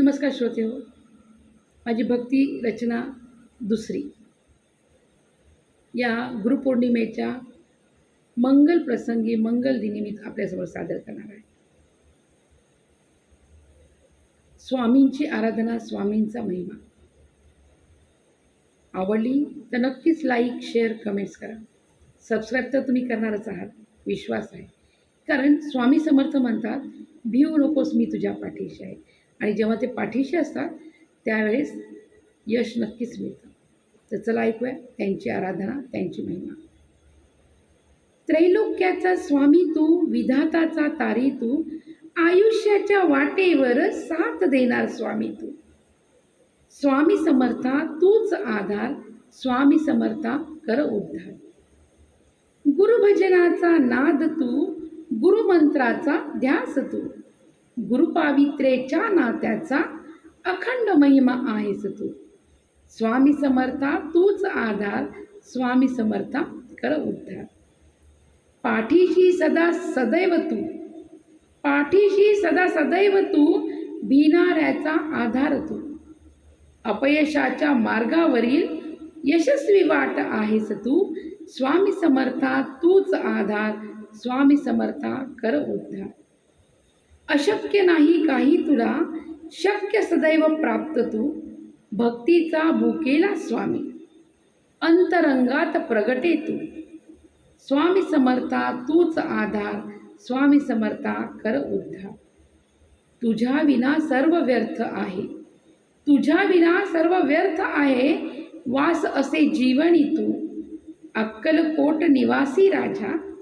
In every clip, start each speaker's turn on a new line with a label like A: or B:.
A: नमस्कार श्रोते हो. माझी भक्ती रचना दुसरी या गुरुपौर्णिमेच्या मंगल प्रसंगी मंगल दिनी मी आपल्यासमोर सादर करणार आहे. स्वामींची आराधना, स्वामींचा महिमा. आवडली तर नक्कीच लाईक, शेअर, कमेंट्स करा. सबस्क्राईब तर तुम्ही करणारच आहात, विश्वास आहे. कारण स्वामी समर्थ म्हणतात, भिवू नकोस, मी तुझ्या पाठीशी आहे. आणि जेव्हा ते पाठीशी असतात त्यावेळेस यश नक्कीच मिळतं. तर चला ऐकूया त्यांची आराधना, त्यांची महिमा. त्रैलोक्याचा स्वामी तू, विधाताचा तारी तू, आयुष्याच्या वाटेवर साथ देणार स्वामी तू. स्वामी समर्था तूच आधार, स्वामी समर्था कर उद्धार. गुरुभजनाचा नाद तू, गुरुमंत्राचा ध्यास तू, गुरुपावित्रेच्या नात्याचा अखंड महिमा आहेस तू. स्वामी समर्था तूच आधार, स्वामी समर्था कर उद्धार. पाठीशी सदा सदैव तू, पाठीशी सदा सदैव तू, भिनाऱ्याचा आधार तू. अपयशाच्या मार्गावरील यशस्वी वाट आहेस तू. स्वामी समर्था तूच आधार, स्वामी समर्था कर उद्धार. अशक्य नाही काही तुला, शक्य सदैव प्राप्त तू. भक्तीचा भुकेला स्वामी, अंतरंगात प्रगटे तू. स्वामी समर्था तूच आधार, स्वामी समर्था कर उद्धार. तुझ्या विना सर्व व्यर्थ आहे, तुझ्या विना सर्व व्यर्थ आहे, वास असे जीवनी तू. अक्कलकोट निवासी राजा,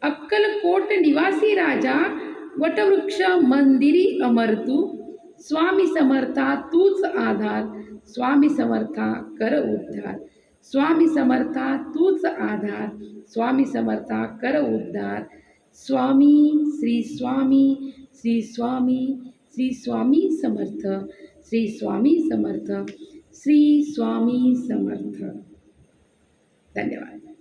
A: अक्कलकोट निवासी राजा, वटवृक्ष मंदिरी अमर तू. स्वामी समर्था तूच आधार, स्वामी समर्था कर उद्धार. स्वामी समर्था तूच आधार, स्वामी समर्था कर उद्धार. स्वामी श्री स्वामी, श्री स्वामी, श्री स्वामी समर्थ, श्री स्वामी समर्थ, श्री स्वामी समर्थ. धन्यवाद.